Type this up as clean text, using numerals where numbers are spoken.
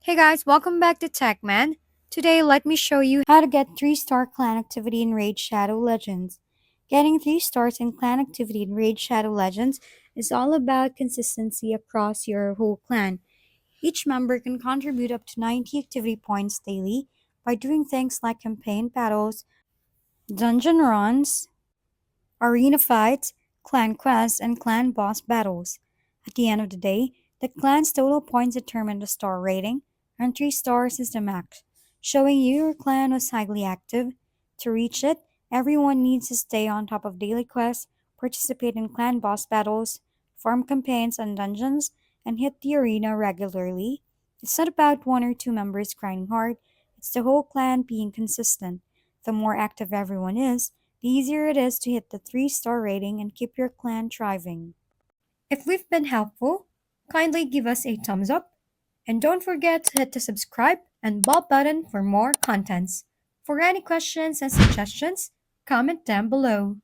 Hey guys, welcome back to TechMan. Today, let me show you how to get 3-star clan activity in Raid Shadow Legends. Getting 3 stars in clan activity in Raid Shadow Legends is all about consistency across your whole clan. Each member can contribute up to 90 activity points daily by doing things like campaign battles, dungeon runs, arena fights, clan quests, and clan boss battles. At the end of the day, the clan's total points determine the star rating, and 3 stars is the max, showing your clan was highly active. To reach it, everyone needs to stay on top of daily quests, participate in clan boss battles, farm campaigns and dungeons, and hit the arena regularly. It's not about one or two members grinding hard, it's the whole clan being consistent. The more active everyone is, the easier it is to hit the 3-star rating and keep your clan thriving. If we've been helpful, kindly give us a thumbs up and don't forget to hit the subscribe and bell button for more contents. For any questions and suggestions, comment down below.